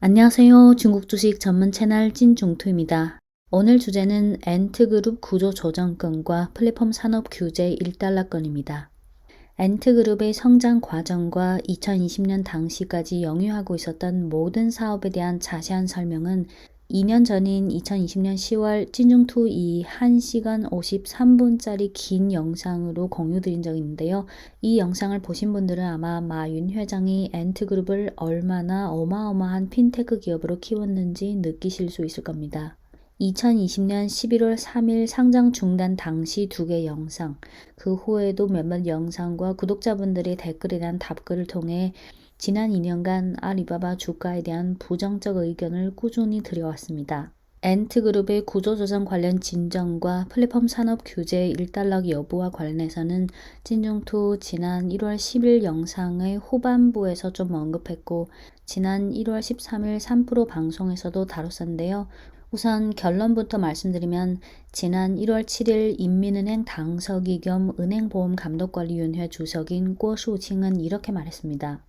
안녕하세요. 중국 주식 전문 채널 찐중투입니다. 오늘 주제는 엔트그룹 구조조정건과 플랫폼 산업 규제 1달러건입니다. 엔트그룹의 성장 과정과 2020년 당시까지 영위하고 있었던 모든 사업에 대한 자세한 설명은 2년 전인 2020년 10월 찐중투 이 1시간 53분짜리 긴 영상으로 공유드린 적이 있는데요. 이 영상을 보신 분들은 아마 마윤 회장이 엔트그룹을 얼마나 어마어마한 핀테크 기업으로 키웠는지 느끼실 수 있을 겁니다. 2020년 11월 3일 상장 중단 당시 2개 영상, 그 후에도 몇몇 영상과 구독자분들의 댓글에 대한 답글을 통해 지난 2년간 알리바바 주가에 대한 부정적 의견을 꾸준히 드려왔습니다. 엔트그룹의 구조조정 관련 진정과 플랫폼 산업 규제 1달러 여부와 관련해서는 찐중투 지난 1월 10일 영상의 후반부에서 좀 언급했고 지난 1월 13일 3프로 방송에서도 다뤘었는데요. 우선 결론부터 말씀드리면 지난 1월 7일 인민은행 당서기 겸 은행보험감독관리위원회 주석인郭树清은 이렇게 말했습니다.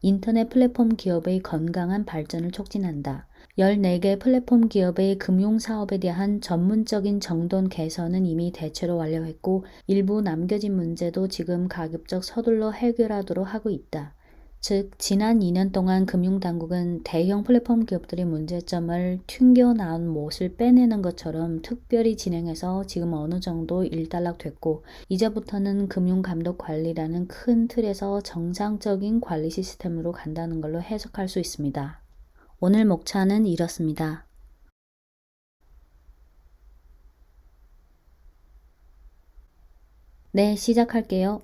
인터넷 플랫폼 기업의 건강한 발전을 촉진한다. 14개 플랫폼 기업의 금융사업에 대한 전문적인 정돈 개선은 이미 대체로 완료했고 일부 남겨진 문제도 지금 가급적 서둘러 해결하도록 하고 있다. 즉, 지난 2년 동안 금융당국은 대형 플랫폼 기업들의 문제점을 튕겨나온 못을 빼내는 것처럼 특별히 진행해서 지금 어느 정도 일단락됐고 이제부터는 금융감독관리라는 큰 틀에서 정상적인 관리 시스템으로 간다는 걸로 해석할 수 있습니다. 오늘 목차는 이렇습니다. 네, 시작할게요.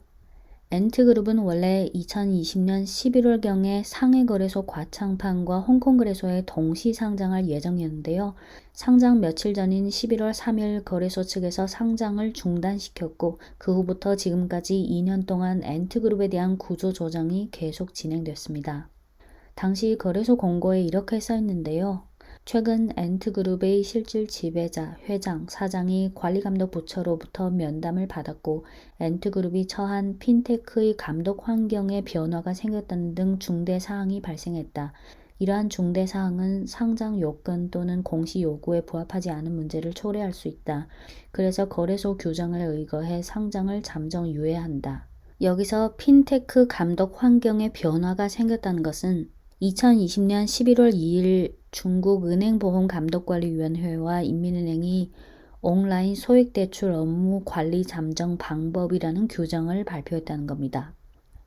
엔트그룹은 원래 2020년 11월경에 상해거래소 과창판과 홍콩거래소에 동시 상장할 예정이었는데요. 상장 며칠 전인 11월 3일 거래소 측에서 상장을 중단시켰고 그 후부터 지금까지 2년 동안 엔트그룹에 대한 구조 조정이 계속 진행됐습니다. 당시 거래소 공고에 이렇게 써있는데요. 최근 엔트그룹의 실질 지배자, 회장, 사장이 관리감독부처로부터 면담을 받았고 엔트그룹이 처한 핀테크의 감독 환경에 변화가 생겼다는 등 중대 사항이 발생했다. 이러한 중대 사항은 상장 요건 또는 공시 요구에 부합하지 않은 문제를 초래할 수 있다. 그래서 거래소 규정을 의거해 상장을 잠정 유예한다. 여기서 핀테크 감독 환경에 변화가 생겼다는 것은 2020년 11월 2일 중국 은행보험감독관리위원회와 인민은행이 온라인 소액대출 업무 관리 잠정 방법이라는 규정을 발표했다는 겁니다.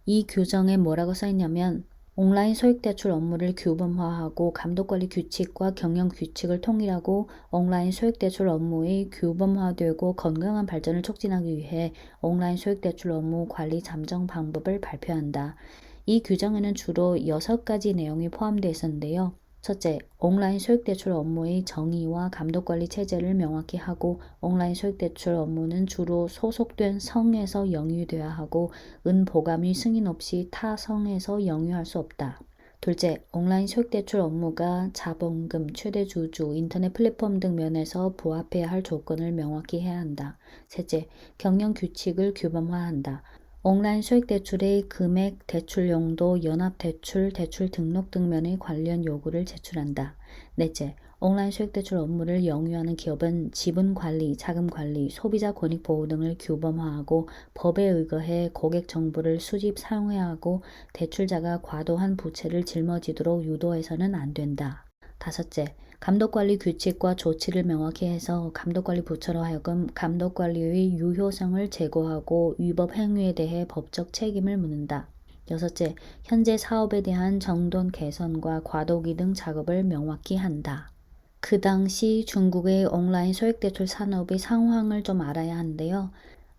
이 규정에 뭐라고 써있냐면 온라인 소액대출 업무를 규범화하고 감독관리 규칙과 경영 규칙을 통일하고 온라인 소액대출 업무의 규범화되고 건강한 발전을 촉진하기 위해 온라인 소액대출 업무 관리 잠정 방법을 발표한다. 이 규정에는 주로 6가지 내용이 포함되어 있었는데요. 첫째, 온라인 소액대출 업무의 정의와 감독관리 체제를 명확히 하고 온라인 소액대출 업무는 주로 소속된 성에서 영위되어야 하고 은보감이 승인 없이 타 성에서 영위할 수 없다. 둘째, 온라인 소액대출 업무가 자본금, 최대 주주, 인터넷 플랫폼 등 면에서 부합해야 할 조건을 명확히 해야 한다. 셋째, 경영 규칙을 규범화한다. 온라인 소액대출의 금액, 대출 용도, 연합대출, 대출 등록 등 면의 관련 요구를 제출한다. 넷째, 온라인 소액대출 업무를 영위하는 기업은 지분관리, 자금관리, 소비자 권익보호 등을 규범화하고 법에 의거해 고객 정보를 수집, 사용해야 하고 대출자가 과도한 부채를 짊어지도록 유도해서는 안 된다. 다섯째, 감독관리 규칙과 조치를 명확히 해서 감독관리 부처로 하여금 감독관리의 유효성을 제고하고 위법 행위에 대해 법적 책임을 묻는다. 여섯째, 현재 사업에 대한 정돈 개선과 과도기 등 작업을 명확히 한다. 그 당시 중국의 온라인 소액대출 산업의 상황을 좀 알아야 하는데요.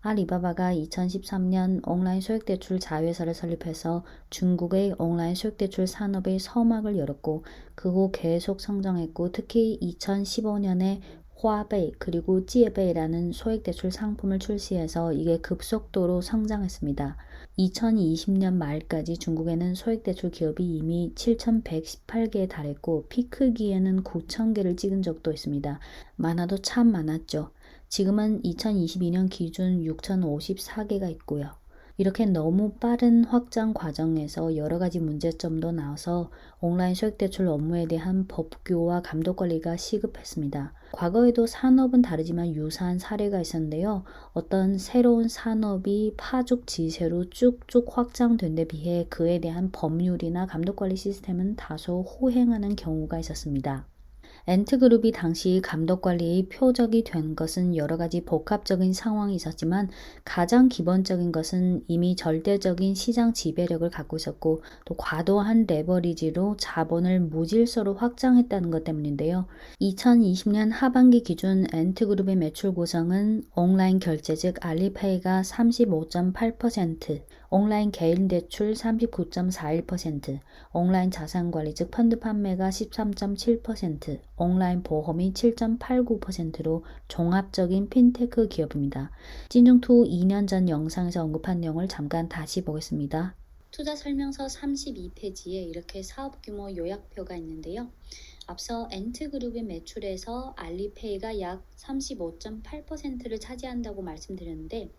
알리바바가 2013년 온라인 소액대출 자회사를 설립해서 중국의 온라인 소액대출 산업의 서막을 열었고 그 후 계속 성장했고 특히 2015년에 화베이 그리고 지에베이라는 소액대출 상품을 출시해서 이게 급속도로 성장했습니다. 2020년 말까지 중국에는 소액대출 기업이 이미 7,118개에 달했고 피크기에는 9,000개를 찍은 적도 있습니다. 많아도 참 많았죠. 지금은 2022년 기준 6,054개가 있고요. 이렇게 너무 빠른 확장 과정에서 여러 가지 문제점도 나와서 온라인 소액대출 업무에 대한 법규와 감독 관리가 시급했습니다. 과거에도 산업은 다르지만 유사한 사례가 있었는데요. 어떤 새로운 산업이 파죽지세로 쭉쭉 확장된 데 비해 그에 대한 법률이나 감독 관리 시스템은 다소 호행하는 경우가 있었습니다. 엔트그룹이 당시 감독관리의 표적이 된 것은 여러 가지 복합적인 상황이 있었지만 가장 기본적인 것은 이미 절대적인 시장 지배력을 갖고 있었고 또 과도한 레버리지로 자본을 무질서로 확장했다는 것 때문인데요. 2020년 하반기 기준 엔트그룹의 매출 구성은 온라인 결제 즉 알리페이가 35.8%, 온라인 개인 대출 39.41%, 온라인 자산관리 즉 펀드 판매가 13.7%, 온라인 보험이 7.89%로 종합적인 핀테크 기업입니다. 찐중투 2년 전 영상에서 언급한 내용을 잠깐 다시 보겠습니다. 투자 설명서 32페이지에 이렇게 사업 규모 요약표가 있는데요. 앞서 엔트그룹의 매출에서 알리페이가 약 35.8%를 차지한다고 말씀드렸는데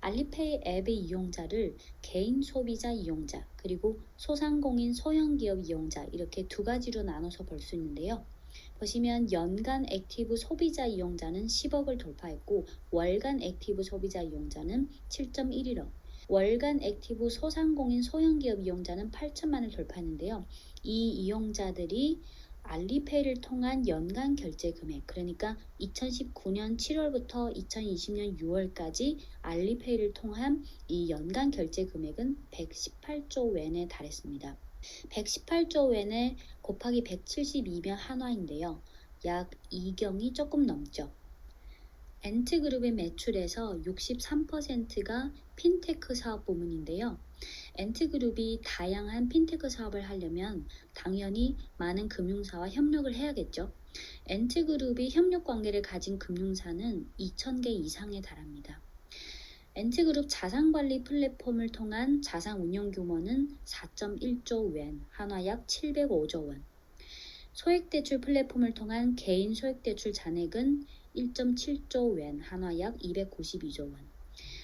알리페이 앱의 이용자를 개인 소비자 이용자 그리고 소상공인 소형기업 이용자 이렇게 두 가지로 나눠서 볼 수 있는데요. 보시면 연간 액티브 소비자 이용자는 10억을 돌파했고 월간 액티브 소비자 이용자는 7.11억, 월간 액티브 소상공인 소형기업 이용자는 8천만을 돌파했는데요. 이 이용자들이 알리페이를 통한 연간 결제 금액, 그러니까 2019년 7월부터 2020년 6월까지 알리페이를 통한 이 연간 결제 금액은 118조 웬에 달했습니다. 118조 웬에 곱하기 172면 한화인데요. 약 2경이 조금 넘죠. 엔트그룹의 매출에서 63%가 핀테크 사업 부문인데요. 엔트그룹이 다양한 핀테크 사업을 하려면 당연히 많은 금융사와 협력을 해야겠죠. 엔트그룹이 협력 관계를 가진 금융사는 2,000개 이상에 달합니다. 엔트그룹 자산관리 플랫폼을 통한 자산 운용 규모는 4.1조 웬, 한화 약 705조 원. 소액대출 플랫폼을 통한 개인 소액대출 잔액은 1.7조 웬, 한화 약 292조 원.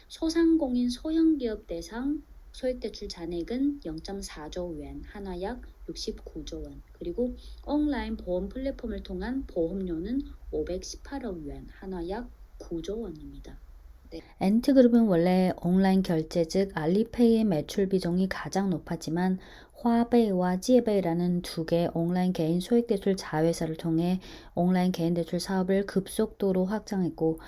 소상공인 소형기업 대상 소액대출 잔액은 0.4조 웬, 한화 약 69조 원. 그리고 온라인 보험 플랫폼을 통한 보험료는 518억 웬, 한화 약 9조 원입니다. 엔트그룹은 원래 온라인 결제 즉 알리페이의 매출 비중이 가장 높았지만 화베이와 지에베이라는 두 개 온라인 개인 소액대출 자회사를 통해 온라인 개인 대출 사업을 급속도로 확장했고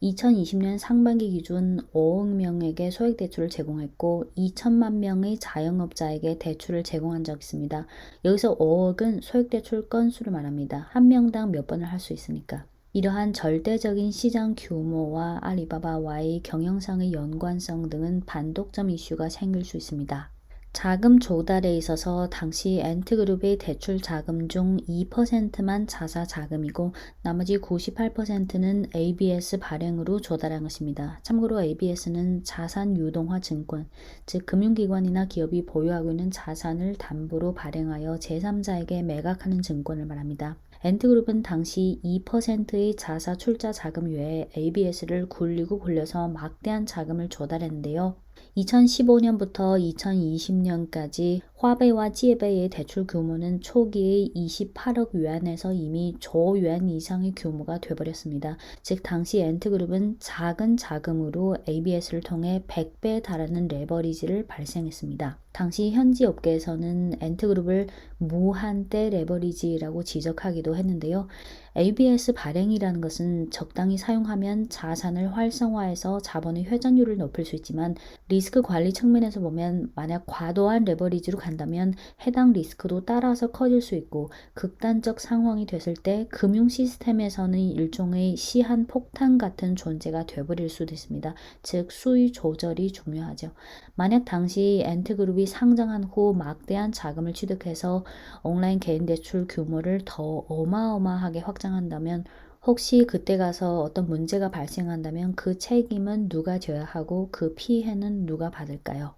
2020년 상반기 기준 5억 명에게 소액대출을 제공했고 2천만 명의 자영업자에게 대출을 제공한 적이 있습니다. 여기서 5억은 소액대출 건수를 말합니다. 한 명당 몇 번을 할 수 있으니까. 이러한 절대적인 시장 규모와 알리바바와의 경영상의 연관성 등은 반독점 이슈가 생길 수 있습니다. 자금 조달에 있어서 당시 엔트그룹의 대출 자금 중 2%만 자사 자금이고 나머지 98%는 ABS 발행으로 조달한 것입니다. 참고로 ABS는 자산 유동화 증권, 즉 금융기관이나 기업이 보유하고 있는 자산을 담보로 발행하여 제3자에게 매각하는 증권을 말합니다. 엔트그룹은 당시 2%의 자사 출자 자금 외에 ABS를 굴리고 굴려서 막대한 자금을 조달했는데요. 2015년부터 2020년까지 화베이와 지에베이의 대출 규모는 초기의 28억 위안에서 이미 조 위안 이상의 규모가 되어버렸습니다. 즉 당시 엔트그룹은 작은 자금으로 ABS를 통해 100배에 달하는 레버리지를 발생했습니다. 당시 현지 업계에서는 엔트그룹을 무한대 레버리지라고 지적하기도 했는데요. ABS 발행이라는 것은 적당히 사용하면 자산을 활성화해서 자본의 회전율을 높일 수 있지만 리스크 관리 측면에서 보면 만약 과도한 레버리지로 간다면 해당 리스크도 따라서 커질 수 있고 극단적 상황이 됐을 때 금융 시스템에서는 일종의 시한 폭탄 같은 존재가 되어버릴 수도 있습니다. 즉 수위 조절이 중요하죠. 만약 당시 엔트그룹이 상장한 후 막대한 자금을 취득해서 온라인 개인 대출 규모를 더 어마어마하게 확장한다면 혹시 그때 가서 어떤 문제가 발생한다면 그 책임은 누가 져야 하고 그 피해는 누가 받을까요?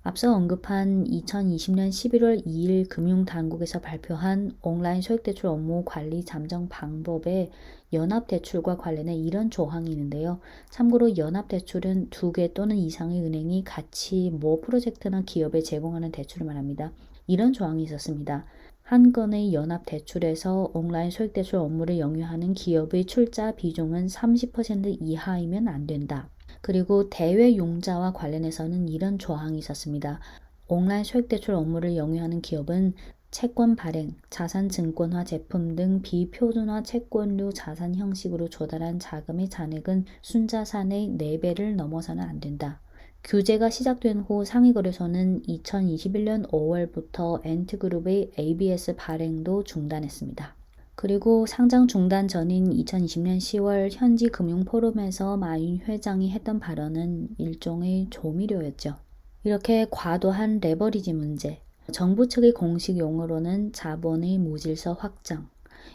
앞서 언급한 2020년 11월 2일 금융당국에서 발표한 온라인 소액대출 업무 관리 잠정 방법에 연합대출과 관련해 이런 조항이 있는데요. 참고로 연합대출은 2개 또는 이상의 은행이 같이 모 프로젝트나 기업에 제공하는 대출을 말합니다. 이런 조항이 있었습니다. 한 건의 연합대출에서 온라인 소액대출 업무를 영유하는 기업의 출자 비중은 30% 이하이면 안 된다. 그리고 대외융자와 관련해서는 이런 조항이 있었습니다. 온라인 소액대출 업무를 영유하는 기업은 채권 발행, 자산 증권화 제품 등 비표준화 채권류 자산 형식으로 조달한 자금의 잔액은 순자산의 4배를 넘어서는 안 된다. 규제가 시작된 후 상위거래소는 2021년 5월부터 엔트그룹의 ABS 발행도 중단했습니다. 그리고 상장 중단 전인 2020년 10월 현지 금융포럼에서 마윈 회장이 했던 발언은 일종의 조미료였죠. 이렇게 과도한 레버리지 문제, 정부 측의 공식 용어로는 자본의 무질서 확장,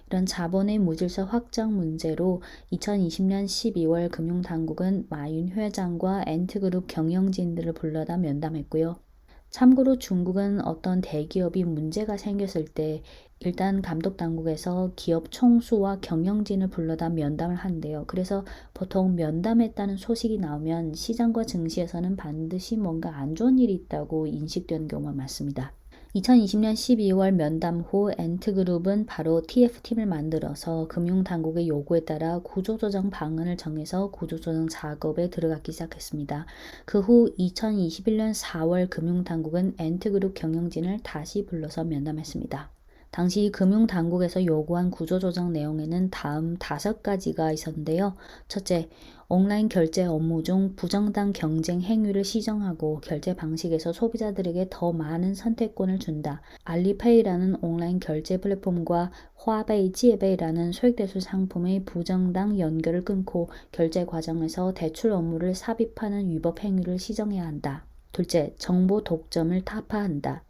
이런 자본의 무질서 확장 문제로 2020년 12월 금융당국은 마윈 회장과 엔트그룹 경영진들을 불러다 면담했고요. 참고로 중국은 어떤 대기업이 문제가 생겼을 때 일단 감독당국에서 기업 총수와 경영진을 불러다 면담을 한대요. 그래서 보통 면담했다는 소식이 나오면 시장과 증시에서는 반드시 뭔가 안 좋은 일이 있다고 인식되는 경우가 많습니다. 2020년 12월 면담 후 엔트그룹은 바로 TF팀을 만들어서 금융당국의 요구에 따라 구조조정 방안을 정해서 구조조정 작업에 들어가기 시작했습니다. 그 후 2021년 4월 금융당국은 엔트그룹 경영진을 다시 불러서 면담했습니다. 당시 금융당국에서 요구한 구조조정 내용에는 다음 5가지가 있었는데요. 첫째, 온라인 결제 업무 중 부정당 경쟁 행위를 시정하고 결제 방식에서 소비자들에게 더 많은 선택권을 준다. 알리페이라는 온라인 결제 플랫폼과 화베이, 지에베이라는 소액대출 상품의 부정당 연결을 끊고 결제 과정에서 대출 업무를 삽입하는 위법 행위를 시정해야 한다. 둘째, 정보 독점을 타파한다.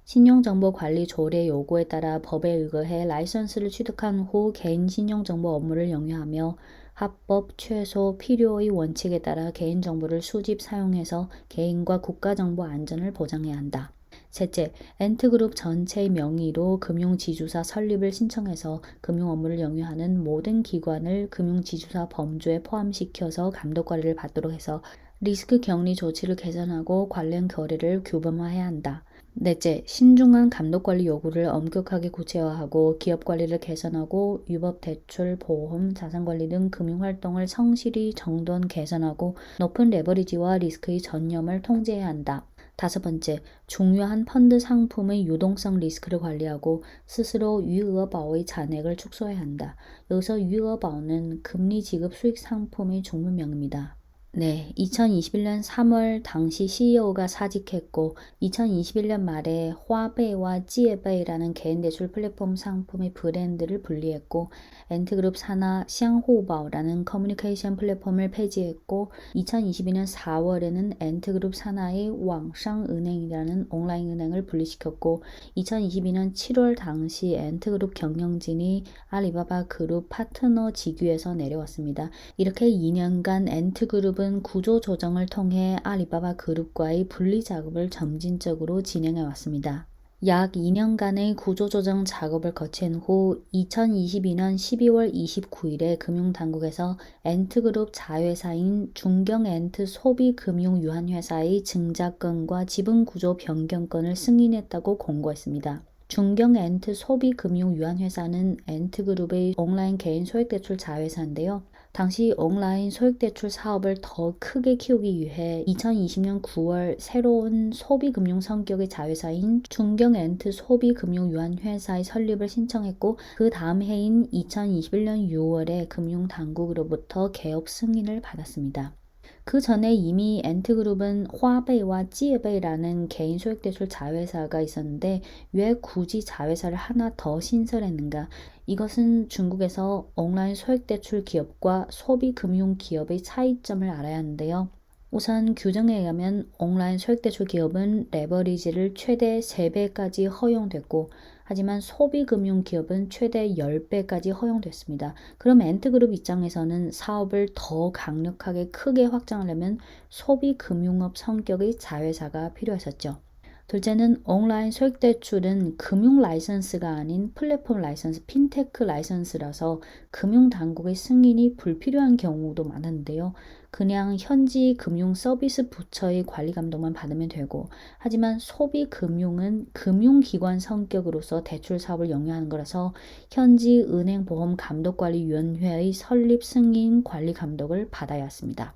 신용정보관리 조례 요구에 따라 법에 의거해 라이선스를 취득한 후 개인 신용정보 업무를 영유하며 합법, 최소, 필요의 원칙에 따라 개인정보를 수집, 사용해서 개인과 국가정보 안전을 보장해야 한다. 셋째, 엔트그룹 전체의 명의로 금융지주사 설립을 신청해서 금융 업무를 영유하는 모든 기관을 금융지주사 범주에 포함시켜서 감독관리를 받도록 해서 리스크 격리 조치를 개선하고 관련 거래를 규범화해야 한다. 넷째, 신중한 감독관리 요구를 엄격하게 구체화하고 기업관리를 개선하고 위법 대출, 보험, 자산관리 등 금융활동을 성실히 정돈 개선하고 높은 레버리지와 리스크의 전념을 통제해야 한다. 다섯 번째, 중요한 펀드 상품의 유동성 리스크를 관리하고 스스로 유어바오의 잔액을 축소해야 한다. 여기서 유어바오는 금리 지급 수익 상품의 중문명입니다. 네, 2021년 3월 당시 CEO가 사직했고 2021년 말에 화베이와 지에베이라는 개인 대출 플랫폼 상품의 브랜드를 분리했고 엔트그룹 산하 샹호바오라는 커뮤니케이션 플랫폼을 폐지했고 2022년 4월에는 엔트그룹 산하의 왕상은행이라는 온라인 은행을 분리시켰고 2022년 7월 당시 엔트그룹 경영진이 알리바바 그룹 파트너 직위에서 내려왔습니다. 이렇게 2년간 엔트그룹은 구조 조정을 통해 알리바바 그룹과의 분리 작업을 점진적으로 진행해 왔습니다. 약 2년간의 구조조정 작업을 거친 후 2022년 12월 29일에 금융당국에서 엔트그룹 자회사인 중경엔트 소비금융유한회사의 증자건과 지분구조 변경건을 승인했다고 공고했습니다. 중경엔트 소비금융유한회사는 엔트그룹의 온라인 개인 소액대출 자회사인데요. 당시 온라인 소액대출 사업을 더 크게 키우기 위해 2020년 9월 새로운 소비금융 성격의 자회사인 중경엔트 소비금융유한회사의 설립을 신청했고 그 다음 해인 2021년 6월에 금융당국으로부터 개업 승인을 받았습니다. 그 전에 이미 엔트그룹은 화베이와 지에베이라는 개인 소액대출 자회사가 있었는데 왜 굳이 자회사를 하나 더 신설했는가? 이것은 중국에서 온라인 소액대출 기업과 소비금융 기업의 차이점을 알아야 하는데요. 우선 규정에 의하면 온라인 소액대출 기업은 레버리지를 최대 3배까지 허용됐고, 하지만 소비금융 기업은 최대 10배까지 허용됐습니다. 그럼 엔트그룹 입장에서는 사업을 더 강력하게 크게 확장하려면 소비금융업 성격의 자회사가 필요했었죠. 둘째는 온라인 소액대출은 금융 라이선스가 아닌 플랫폼 라이선스, 핀테크 라이선스라서 금융당국의 승인이 불필요한 경우도 많은데요. 그냥 현지 금융 서비스 부처의 관리 감독만 받으면 되고, 하지만 소비금융은 금융기관 성격으로서 대출 사업을 영위하는 거라서 현지 은행보험감독관리위원회의 설립 승인 관리 감독을 받아야 했습니다.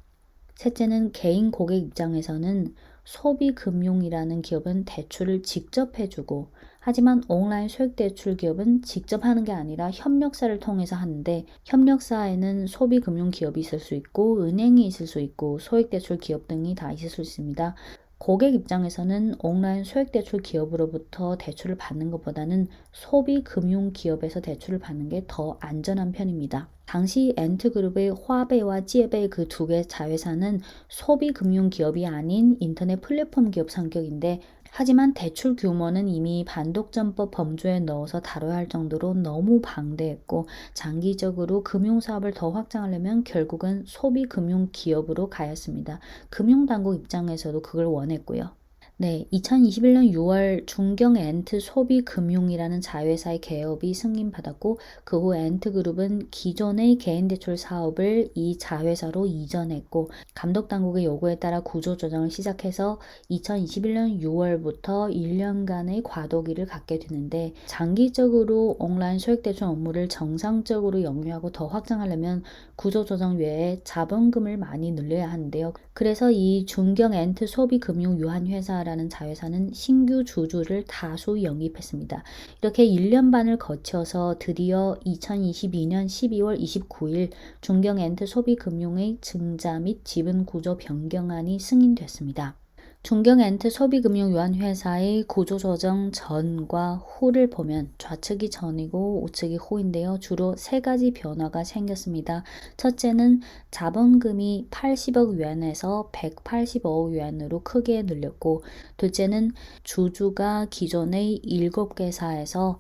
셋째는 개인 고객 입장에서는 소비금융이라는 기업은 대출을 직접 해주고, 하지만 온라인 소액대출 기업은 직접 하는 게 아니라 협력사를 통해서 하는데, 협력사에는 소비금융 기업이 있을 수 있고 은행이 있을 수 있고 소액대출 기업 등이 다 있을 수 있습니다. 고객 입장에서는 온라인 소액대출 기업으로부터 대출을 받는 것보다는 소비금융 기업에서 대출을 받는 게 더 안전한 편입니다. 당시 엔트그룹의 화베이와 지에베이 그 두 개 자회사는 소비금융 기업이 아닌 인터넷 플랫폼 기업 성격인데, 하지만 대출 규모는 이미 반독점법 범주에 넣어서 다뤄야 할 정도로 너무 방대했고, 장기적으로 금융사업을 더 확장하려면 결국은 소비금융 기업으로 가야 했습니다. 금융당국 입장에서도 그걸 원했고요. 네, 2021년 6월 중경 엔트 소비금융이라는 자회사의 개업이 승인받았고, 그 후 엔트그룹은 기존의 개인대출 사업을 이 자회사로 이전했고, 감독당국의 요구에 따라 구조조정을 시작해서 2021년 6월부터 1년간의 과도기를 갖게 되는데, 장기적으로 온라인 소액대출 업무를 정상적으로 영위하고 더 확장하려면 구조조정 외에 자본금을 많이 늘려야 하는데요. 그래서 이 중경 엔트 소비금융 유한회사라는 자회사는 신규 주주를 다수 영입했습니다. 이렇게 1년 반을 거쳐서 드디어 2022년 12월 29일 중경 엔트 소비금융의 증자 및 지분구조 변경안이 승인됐습니다. 중경 엔트 소비금융유한회사의 구조조정 전과 후를 보면 좌측이 전이고 우측이 후인데요. 주로 세 가지 변화가 생겼습니다. 첫째는 자본금이 80억 위안에서 185억 위안으로 크게 늘렸고, 둘째는 주주가 기존의 7개사에서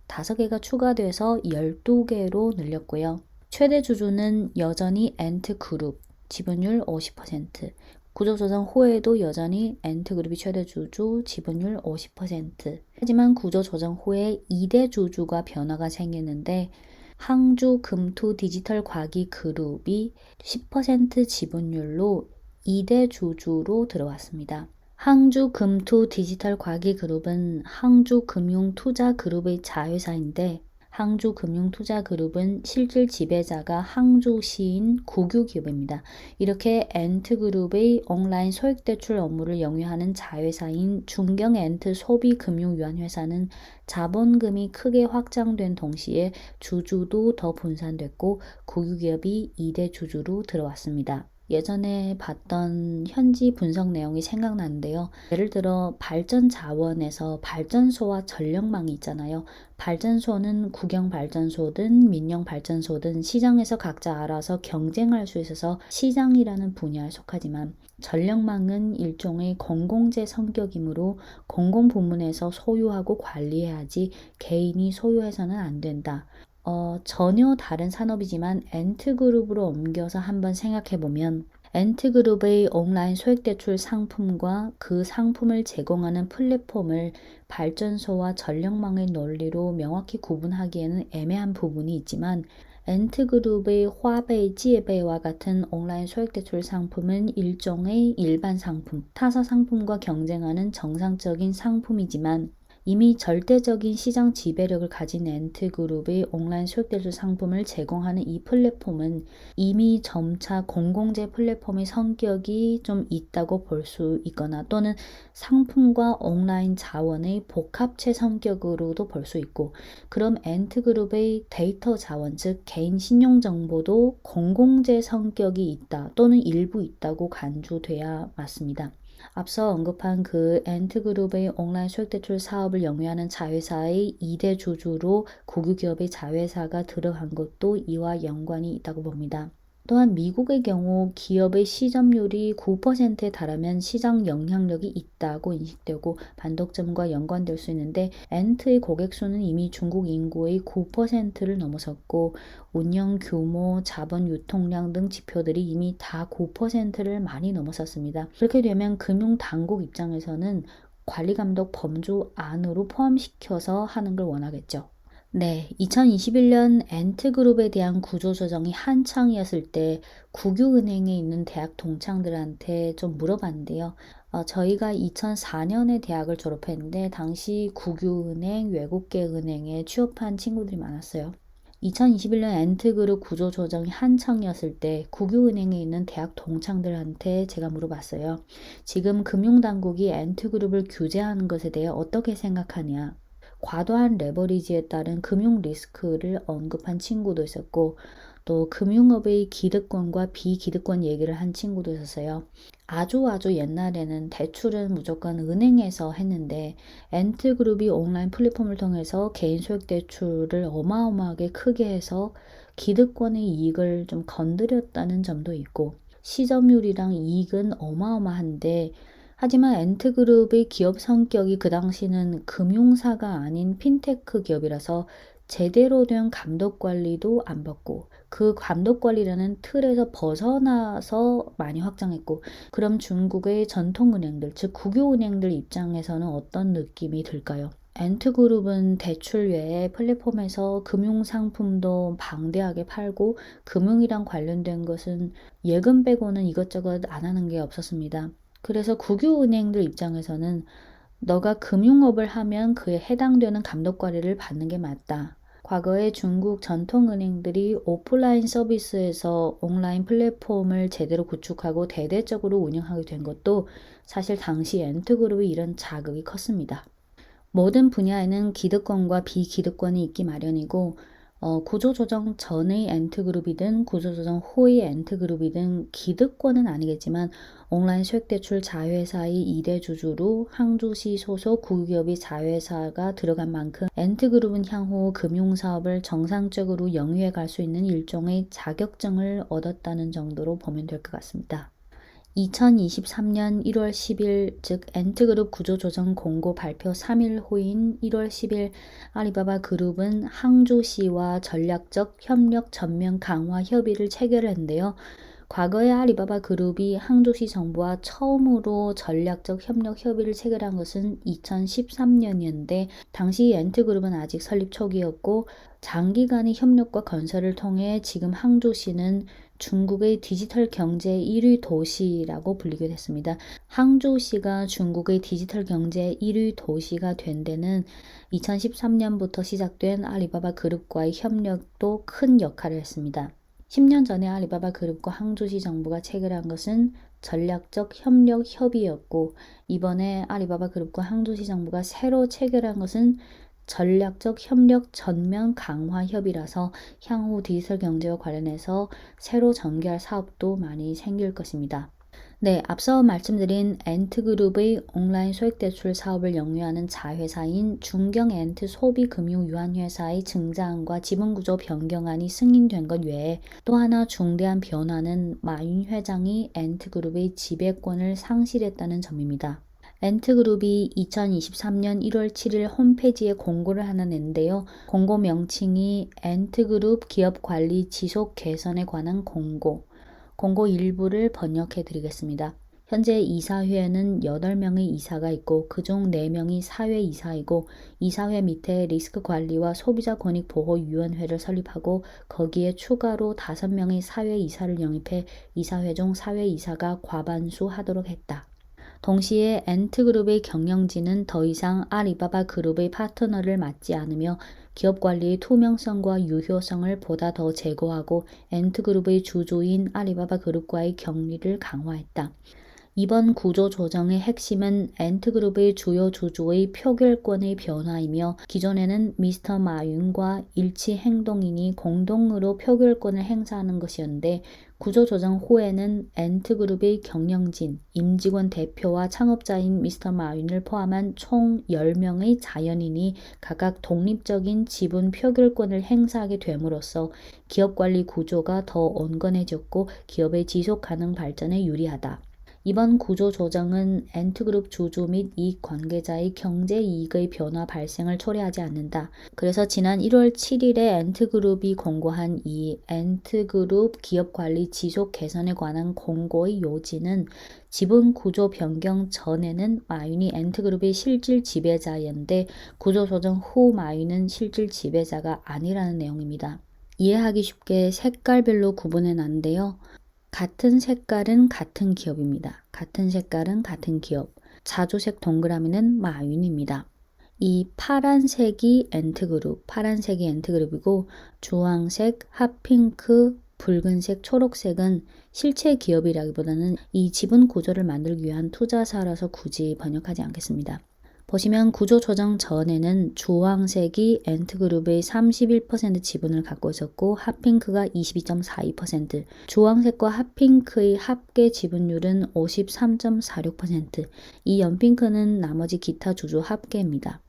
5개가 추가돼서 12개로 늘렸고요. 최대 주주는 여전히 엔트그룹, 지분율 50%, 구조조정 후에도 여전히 엔트그룹이 최대 주주, 지분율 50%. 하지만 구조조정 후에 2대 주주가 변화가 생기는데, 항주 금투 디지털 과기 그룹이 10% 지분율로 2대 주주로 들어왔습니다. 항주 금투 디지털 과기 그룹은 항주 금융 투자 그룹의 자회사인데, 항주금융투자그룹은 실질 지배자가 항주시인 국유기업입니다. 이렇게 엔트그룹의 온라인 소액대출 업무를 영위하는 자회사인 중경엔트 소비금융유한회사는 자본금이 크게 확장된 동시에 주주도 더 분산됐고 국유기업이 2대 주주로 들어왔습니다. 예전에 봤던 현지 분석 내용이 생각나는데요. 예를 들어 발전 자원에서 발전소와 전력망이 있잖아요. 발전소는 국영 발전소든 민영 발전소든 시장에서 각자 알아서 경쟁할 수 있어서 시장이라는 분야에 속하지만, 전력망은 일종의 공공재 성격이므로 공공부문에서 소유하고 관리해야지 개인이 소유해서는 안 된다. 전혀 다른 산업이지만 엔트그룹으로 옮겨서 한번 생각해보면, 엔트그룹의 온라인 소액대출 상품과 그 상품을 제공하는 플랫폼을 발전소와 전력망의 논리로 명확히 구분하기에는 애매한 부분이 있지만, 엔트그룹의 화베이, 지에베이와 같은 온라인 소액대출 상품은 일종의 일반 상품, 타사 상품과 경쟁하는 정상적인 상품이지만, 이미 절대적인 시장 지배력을 가진 엔트그룹의 온라인 소액대출 상품을 제공하는 이 플랫폼은 이미 점차 공공재 플랫폼의 성격이 좀 있다고 볼 수 있거나, 또는 상품과 온라인 자원의 복합체 성격으로도 볼 수 있고, 그럼 엔트그룹의 데이터 자원, 즉 개인 신용정보도 공공재 성격이 있다 또는 일부 있다고 간주돼야 맞습니다. 앞서 언급한 그 엔트그룹의 온라인 소액대출 사업을 영위하는 자회사의 2대 주주로 국유기업의 자회사가 들어간 것도 이와 연관이 있다고 봅니다. 또한 미국의 경우 기업의 시점률이 9%에 달하면 시장 영향력이 있다고 인식되고 반독점과 연관될 수 있는데 엔트의 고객 수는 이미 중국 인구의 9%를 넘어섰고 운영 규모, 자본 유통량 등 지표들이 이미 다 9%를 많이 넘어섰습니다. 그렇게 되면 금융 당국 입장에서는 관리 감독 범주 안으로 포함시켜서 하는 걸 원하겠죠. 네, 2021년 엔트그룹에 대한 구조조정이 한창이었을 때 국유은행에 있는 대학 동창들한테 좀 물어봤는데요. 저희가 2004년에 대학을 졸업했는데 당시 국유은행, 외국계 은행에 취업한 친구들이 많았어요. 2021년 엔트그룹 구조조정이 한창이었을 때 국유은행에 있는 대학 동창들한테 제가 물어봤어요. 지금 금융당국이 엔트그룹을 규제하는 것에 대해 어떻게 생각하냐? 과도한 레버리지에 따른 금융 리스크를 언급한 친구도 있었고 또 금융업의 기득권과 비기득권 얘기를 한 친구도 있었어요. 아주 옛날에는 대출은 무조건 은행에서 했는데 엔트그룹이 온라인 플랫폼을 통해서 개인 소액 대출을 어마어마하게 크게 해서 기득권의 이익을 좀 건드렸다는 점도 있고 시점률이랑 이익은 어마어마한데 하지만 엔트그룹의 기업 성격이 그 당시는 금융사가 아닌 핀테크 기업이라서 제대로 된 감독 관리도 안 받고 그 감독 관리라는 틀에서 벗어나서 많이 확장했고 그럼 중국의 전통은행들 즉 국유은행들 입장에서는 어떤 느낌이 들까요? 엔트그룹은 대출 외에 플랫폼에서 금융상품도 방대하게 팔고 금융이랑 관련된 것은 예금 빼고는 이것저것 안 하는 게 없었습니다. 그래서 국유은행들 입장에서는 너가 금융업을 하면 그에 해당되는 감독 관리를 받는 게 맞다. 과거에 중국 전통은행들이 오프라인 서비스에서 온라인 플랫폼을 제대로 구축하고 대대적으로 운영하게 된 것도 사실 당시 엔트그룹의 이런 자극이 컸습니다. 모든 분야에는 기득권과 비기득권이 있기 마련이고 구조조정 전의 엔트그룹이든 구조조정 후의 엔트그룹이든 기득권은 아니겠지만 온라인 소액대출 자회사의 2대 주주로 항저시 소속 국유기업이 자회사가 들어간 만큼 엔트그룹은 향후 금융사업을 정상적으로 영위해 갈 수 있는 일종의 자격증을 얻었다는 정도로 보면 될 것 같습니다. 2023년 1월 10일 즉 엔트그룹 구조조정 공고 발표 3일 후인 1월 10일 알리바바 그룹은 항저시와 전략적 협력 전면 강화 협의를 체결했는데요. 과거에 알리바바 그룹이 항저시 정부와 처음으로 전략적 협력 협의를 체결한 것은 2013년이었는데 당시 엔트그룹은 아직 설립 초기였고 장기간의 협력과 건설을 통해 지금 항저시는 중국의 디지털 경제 1위 도시라고 불리게 됐습니다. 항저시가 중국의 디지털 경제 1위 도시가 된 데는 2013년부터 시작된 알리바바 그룹과의 협력도 큰 역할을 했습니다. 10년 전에 알리바바 그룹과 항저시 정부가 체결한 것은 전략적 협력 협의였고 이번에 알리바바 그룹과 항저시 정부가 새로 체결한 것은 전략적 협력 전면 강화 협의라서 향후 디지털 경제와 관련해서 새로 전개할 사업도 많이 생길 것입니다. 네, 앞서 말씀드린 엔트그룹의 온라인 소액대출 사업을 영위하는 자회사인 중경엔트 소비금융유한회사의 증자안과 지분구조 변경안이 승인된 것 외에 또 하나 중대한 변화는 마윤 회장이 엔트그룹의 지배권을 상실했다는 점입니다. 엔트그룹이 2023년 1월 7일 홈페이지에 공고를 하나 냈는데요. 공고 명칭이 엔트그룹 기업관리 지속 개선에 관한 공고 일부를 번역해 드리겠습니다. 현재 이사회에는 8명의 이사가 있고 그중 4명이 사회이사이고 이사회 밑에 리스크관리와 소비자권익보호위원회를 설립하고 거기에 추가로 5명의 사회이사를 영입해 이사회 중 사회이사가 과반수 하도록 했다. 동시에 엔트그룹의 경영진은 더 이상 알리바바 그룹의 파트너를 맡지 않으며 기업 관리의 투명성과 유효성을 보다 더 제고하고 엔트그룹의 주주인 알리바바 그룹과의 격리를 강화했다. 이번 구조 조정의 핵심은 엔트그룹의 주요 주주의 표결권의 변화이며 기존에는 미스터 마윤과 일치 행동인이 공동으로 표결권을 행사하는 것이었는데 구조 조정 후에는 엔트그룹의 경영진, 임직원 대표와 창업자인 미스터 마윤을 포함한 총 10명의 자연인이 각각 독립적인 지분 표결권을 행사하게 됨으로써 기업 관리 구조가 더 온건해졌고 기업의 지속 가능 발전에 유리하다. 이번 구조 조정은 엔트그룹 주주 및 이익 관계자의 경제 이익의 변화 발생을 초래하지 않는다. 그래서 지난 1월 7일에 엔트그룹이 공고한 이 엔트그룹 기업관리 지속 개선에 관한 공고의 요지는 지분 구조 변경 전에는 마윤이 엔트그룹의 실질 지배자였는데 구조 조정 후 마윤은 실질 지배자가 아니라는 내용입니다. 이해하기 쉽게 색깔별로 구분해 놨는데요. 같은 색깔은 같은 기업입니다. 같은 색깔은 같은 기업. 자주색 동그라미는 마윤입니다. 이 파란색이 엔트그룹이고 주황색, 핫핑크, 붉은색, 초록색은 실체 기업이라기보다는 이 지분 구조를 만들기 위한 투자사라서 굳이 번역하지 않겠습니다. 보시면 구조 조정 전에는 주황색이 엔트그룹의 31% 지분을 갖고 있었고 핫핑크가 22.42%, 주황색과 핫핑크의 합계 지분율은 53.46%, 이 연핑크는 나머지 기타 주주 합계입니다.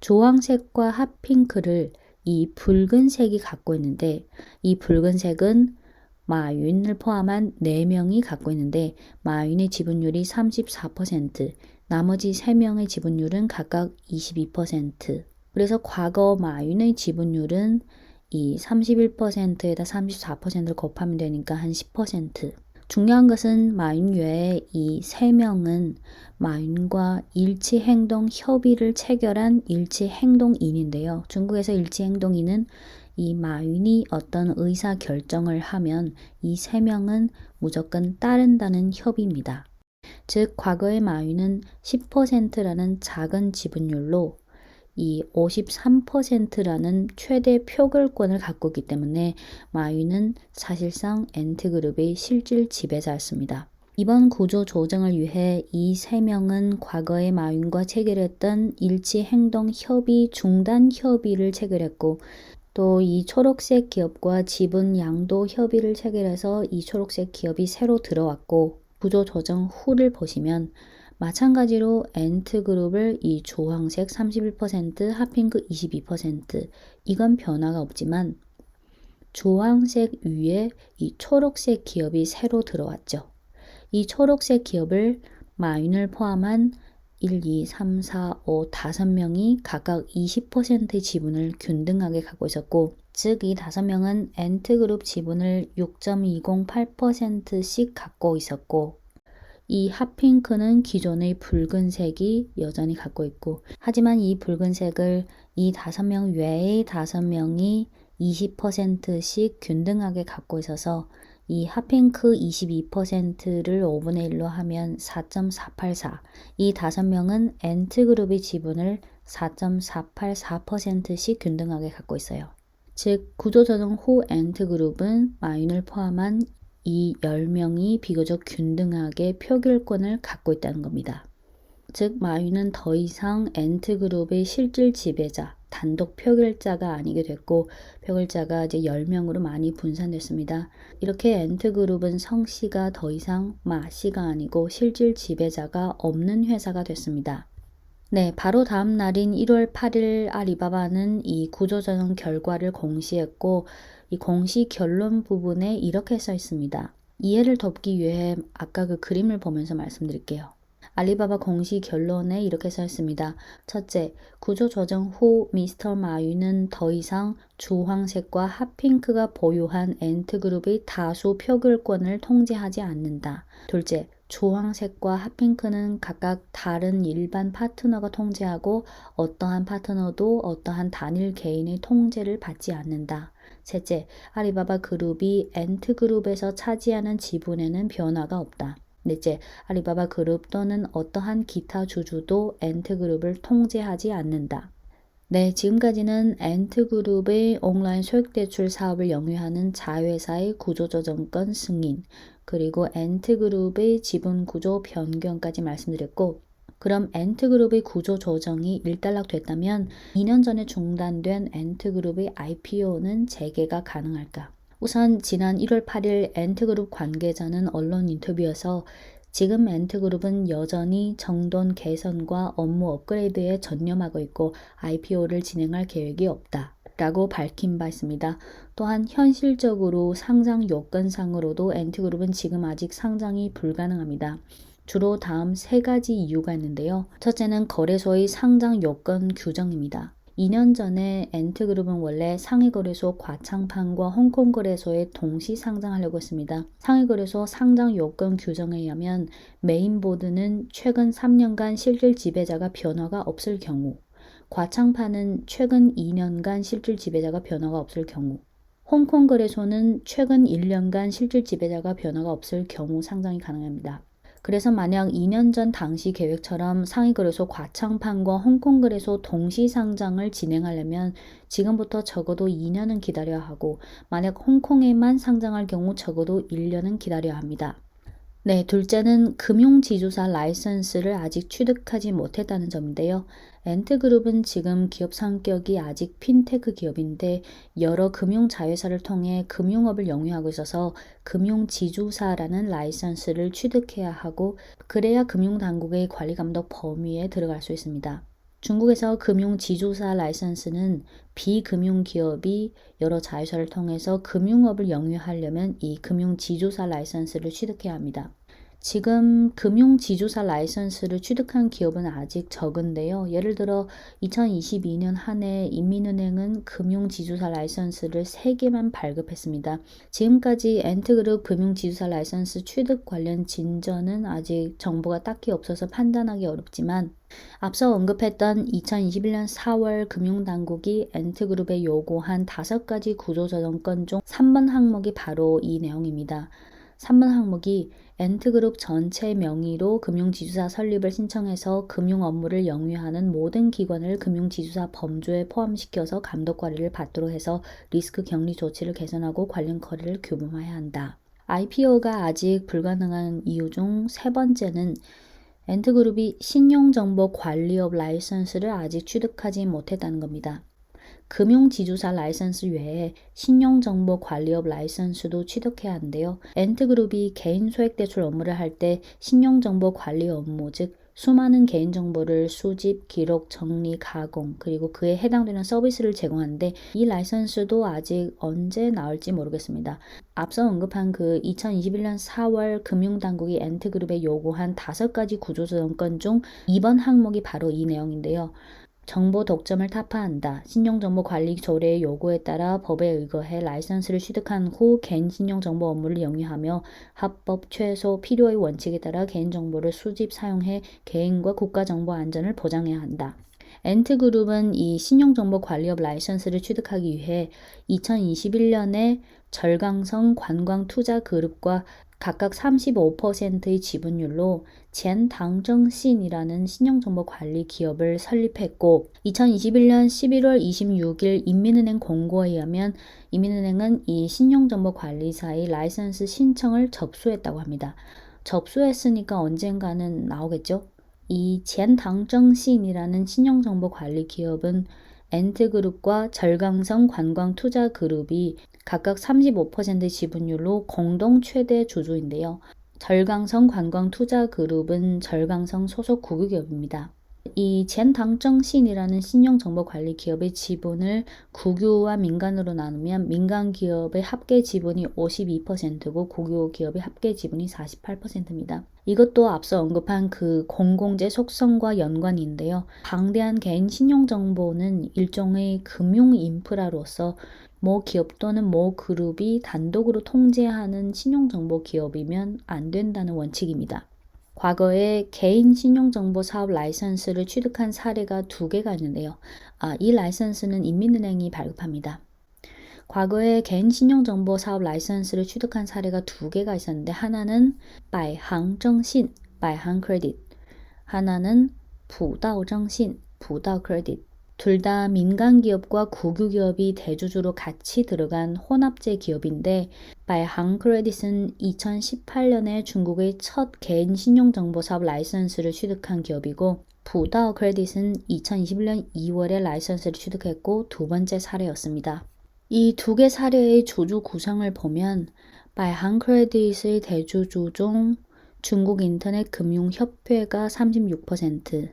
주황색과 핫핑크를 이 붉은색이 갖고 있는데 이 붉은색은 마윤을 포함한 4명이 갖고 있는데 마윤의 지분율이 34%, 나머지 3명의 지분율은 각각 22%. 그래서 과거 마윤의 지분율은 이 31%에다 34%를 곱하면 되니까 한 10%. 중요한 것은 마윤 외에 이 3명은 마윤과 일치행동 협의를 체결한 일치행동인인데요. 중국에서 일치행동인은 이 마윤이 어떤 의사 결정을 하면 이 3명은 무조건 따른다는 협의입니다. 즉 과거의 마윤은 10%라는 작은 지분율로 이 53%라는 최대 표결권을 갖고 있기 때문에 마윤은 사실상 엔트그룹의 실질 지배자였습니다. 이번 구조 조정을 위해 이 3명은 과거의 마윤과 체결했던 일치행동 협의 중단 협의를 체결했고 또 이 초록색 기업과 지분 양도 협의를 체결해서 이 초록색 기업이 새로 들어왔고 구조 조정 후를 보시면 마찬가지로 엔트그룹을 이 주황색 31%, 핫핑크 22%, 이건 변화가 없지만 주황색 위에 이 초록색 기업이 새로 들어왔죠. 이 초록색 기업을 마윤을 포함한 1, 2, 3, 4, 5, 5명이 각각 20%의 지분을 균등하게 갖고 있었고 즉 이 5명은 엔트그룹 지분을 6.208%씩 갖고 있었고 이 핫핑크는 기존의 붉은색이 여전히 갖고 있고 하지만 이 붉은색을 이 5명 외의 5명이 20%씩 균등하게 갖고 있어서 이 핫핑크 22%를 5분의 1로 하면 4.484. 이 5명은 엔트그룹의 지분을 4.484%씩 균등하게 갖고 있어요. 즉 구조조정 후 엔트그룹은 마윤을 포함한 이 10명이 비교적 균등하게 표결권을 갖고 있다는 겁니다. 즉 마윤은 더 이상 엔트그룹의 실질 지배자, 단독 표결자가 아니게 됐고 표결자가 이제 10명으로 많이 분산됐습니다. 이렇게 엔트그룹은 성씨가 더 이상 마씨가 아니고 실질 지배자가 없는 회사가 됐습니다. 네, 바로 다음 날인 1월 8일 알리바바는 이 구조조정 결과를 공시했고 이 공시 결론 부분에 이렇게 써 있습니다. 이해를 돕기 위해 아까 그 그림을 보면서 말씀드릴게요. 알리바바 공시 결론에 이렇게 써 있습니다. 첫째, 구조 조정 후 미스터 마윤은 더 이상 주황색과 핫핑크가 보유한 엔트그룹의 다수 표결권을 통제하지 않는다. 둘째, 주황색과 핫핑크는 각각 다른 일반 파트너가 통제하고 어떠한 파트너도 어떠한 단일 개인의 통제를 받지 않는다. 셋째, 알리바바 그룹이 엔트그룹에서 차지하는 지분에는 변화가 없다. 넷째, 알리바바 그룹 또는 어떠한 기타 주주도 엔트그룹을 통제하지 않는다. 네, 지금까지는 엔트그룹의 온라인 소액대출 사업을 영위하는 자회사의 구조조정권 승인, 그리고 엔트그룹의 지분 구조 변경까지 말씀드렸고, 그럼 엔트그룹의 구조 조정이 일단락됐다면 2년 전에 중단된 엔트그룹의 IPO는 재개가 가능할까? 우선 지난 1월 8일 엔트그룹 관계자는 언론 인터뷰에서 지금 엔트그룹은 여전히 정돈 개선과 업무 업그레이드에 전념하고 있고 IPO를 진행할 계획이 없다 라고 밝힌 바 있습니다. 또한 현실적으로 상장 요건상으로도 엔트그룹은 지금 아직 상장이 불가능합니다. 주로 다음 3가지 이유가 있는데요. 첫째는 거래소의 상장 요건 규정입니다. 2년 전에 엔트그룹은 원래 상해거래소 과창판과 홍콩거래소에 동시 상장하려고 했습니다. 상해거래소 상장 요건 규정에 의하면 메인보드는 최근 3년간 실질 지배자가 변화가 없을 경우, 과창판은 최근 2년간 실질 지배자가 변화가 없을 경우, 홍콩거래소는 최근 1년간 실질 지배자가 변화가 없을 경우 상장이 가능합니다. 그래서 만약 2년 전 당시 계획처럼 상해거래소 과창판과 홍콩거래소 동시 상장을 진행하려면 지금부터 적어도 2년은 기다려야 하고, 만약 홍콩에만 상장할 경우 적어도 1년은 기다려야 합니다. 네, 둘째는 금융지주사 라이선스를 아직 취득하지 못했다는 점인데요. 엔트그룹은 지금 기업 성격이 아직 핀테크 기업인데 여러 금융자회사를 통해 금융업을 영위하고 있어서 금융지주사라는 라이선스를 취득해야 하고, 그래야 금융당국의 관리감독 범위에 들어갈 수 있습니다. 중국에서 금융지주사 라이선스는 비금융기업이 여러 자회사를 통해서 금융업을 영위하려면 이 금융지주사 라이선스를 취득해야 합니다. 지금 금융지주사 라이선스를 취득한 기업은 아직 적은데요. 예를 들어 2022년 한 해 인민은행은 금융지주사 라이선스를 3개만 발급했습니다. 지금까지 엔트그룹 금융지주사 라이선스 취득 관련 진전은 아직 정보가 딱히 없어서 판단하기 어렵지만, 앞서 언급했던 2021년 4월 금융당국이 엔트그룹에 요구한 5가지 구조조정건 중 3번 항목이 바로 이 내용입니다. 3번 항목이 엔트그룹 전체 명의로 금융지주사 설립을 신청해서 금융 업무를 영위하는 모든 기관을 금융지주사 범주에 포함시켜서 감독 관리를 받도록 해서 리스크 격리 조치를 개선하고 관련 거래를 규범화해야 한다. IPO가 아직 불가능한 이유 중 3번째는 엔트그룹이 신용정보관리업 라이선스를 아직 취득하지 못했다는 겁니다. 금융지주사 라이선스 외에 신용정보관리업 라이선스도 취득해야 하는데요. 엔트그룹이 개인 소액대출 업무를 할 때 신용정보관리 업무, 즉 수많은 개인정보를 수집, 기록, 정리, 가공, 그리고 그에 해당되는 서비스를 제공하는데 이 라이선스도 아직 언제 나올지 모르겠습니다. 앞서 언급한 그 2021년 4월 금융당국이 엔트그룹에 요구한 5가지 구조조정건 중 2번 항목이 바로 이 내용인데요. 정보 독점을 타파한다. 신용정보관리 조례의 요구에 따라 법에 의거해 라이선스를 취득한 후 개인 신용정보 업무를 영위하며 합법, 최소, 필요의 원칙에 따라 개인정보를 수집, 사용해 개인과 국가정보 안전을 보장해야 한다. 엔트그룹은 이 신용정보관리업 라이선스를 취득하기 위해 2021년에 절강성 관광투자그룹과 각각 35%의 지분율로 젠당정신이라는 신용정보관리 기업을 설립했고, 2021년 11월 26일 인민은행 공고에 의하면 인민은행은 이 신용정보관리사의 라이선스 신청을 접수했다고 합니다. 접수했으니까 언젠가는 나오겠죠? 이 젠당정신이라는 신용정보관리 기업은 엔트그룹과 절강성 관광투자그룹이 각각 35%의 지분율로 공동 최대 주주인데요. 절강성 관광투자그룹은 절강성 소속 국유기업입니다. 이 젠당정신이라는 신용정보관리 기업의 지분을 국유와 민간으로 나누면 민간 기업의 합계 지분이 52%고 국유 기업의 합계 지분이 48%입니다. 이것도 앞서 언급한 그 공공재 속성과 연관인데요. 방대한 개인 신용정보는 일종의 금융 인프라로서 모 기업 또는 모 그룹이 단독으로 통제하는 신용정보 기업이면 안 된다는 원칙입니다. 과거에 개인 신용정보 사업 라이선스를 취득한 사례가 2개가 있는데요. 이 라이선스는 인민은행이 발급합니다. 과거에 개인 신용정보 사업 라이선스를 취득한 사례가 2개가 있었는데, 하나는百行征信, 百行크레딧, 하나는 푸다오정신, 푸다오크레딧. 둘 다 민간기업과 국유기업이 대주주로 같이 들어간 혼합제 기업인데, 바이항 크레딧은 2018년에 중국의 첫 개인 신용정보사업 라이선스를 취득한 기업이고 부다오 크레딧은 2021년 2월에 라이선스를 취득했고 두 번째 사례였습니다. 이 두 개 사례의 주주 구성을 보면 바이항 크레딧의 대주주 중 중국 인터넷 금융협회가 36%,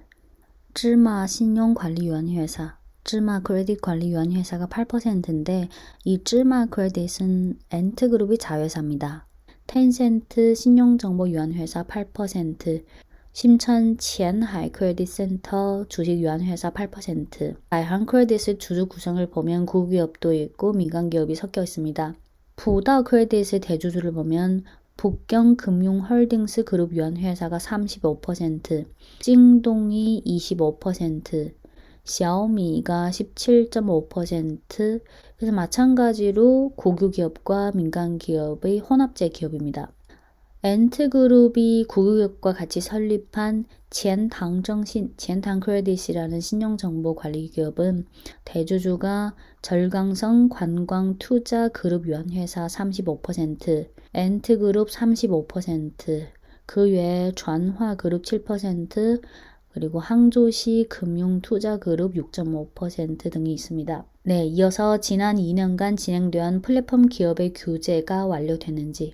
쯔마 신용관리위원회사, 쯔마 크레딧 관리위원회사가 8%인데 이 쯔마 크레딧은 엔트그룹의 자회사입니다. 텐센트 신용정보위원회사 8%, 심천 치엔하이 크레딧 센터 주식위원회사 8%, 바이항 크레딧의 주주 구성을 보면 국유업도 있고 민간기업이 섞여 있습니다. 부다 크레딧의 대주주를 보면 북경금융홀딩스 그룹위원회사가 35%, 찡동이 25%, 샤오미가 17.5%, 그래서 마찬가지로 국유기업과 민간기업의 혼합제 기업입니다. 엔트그룹이 국유기업과 같이 설립한 젠당 크레딧이라는 신용정보관리기업은 대주주가 절강성 관광투자그룹위원회사 35%, 엔트그룹 35%, 그 외에 전화그룹 7%, 그리고 항저시 금융투자그룹 6.5% 등이 있습니다. 네, 이어서 지난 2년간 진행된 플랫폼 기업의 규제가 완료됐는지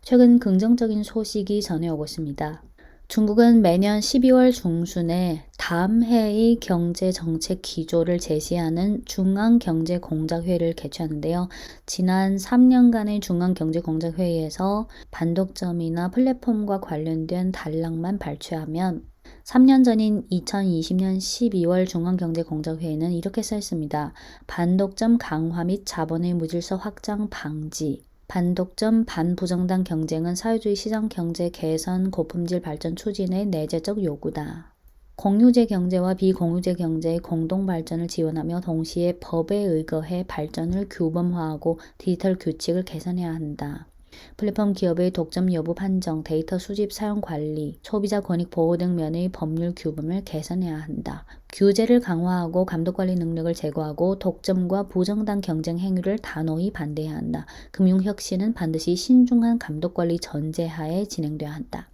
최근 긍정적인 소식이 전해오고 있습니다. 중국은 매년 12월 중순에 다음 해의 경제정책 기조를 제시하는 중앙경제공작회의를 개최하는데요. 지난 3년간의 중앙경제공작회의에서 반독점이나 플랫폼과 관련된 단락만 발췌하면 3년 전인 2020년 12월 중앙경제공작회의는 이렇게 써 있습니다. 반독점 강화 및 자본의 무질서 확장 방지, 반독점 반부정당 경쟁은 사회주의 시장 경제 개선 고품질 발전 추진의 내재적 요구다. 공유제 경제와 비공유제 경제의 공동 발전을 지원하며 동시에 법에 의거해 발전을 규범화하고 디지털 규칙을 개선해야 한다. 플랫폼 기업의 독점 여부 판정, 데이터 수집 사용 관리, 소비자 권익 보호 등 면의 법률 규범을 개선해야 한다. 규제를 강화하고 감독관리 능력을 제고하고 독점과 부정당 경쟁 행위를 단호히 반대해야 한다. 금융혁신은 반드시 신중한 감독관리 전제하에 진행돼야 한다.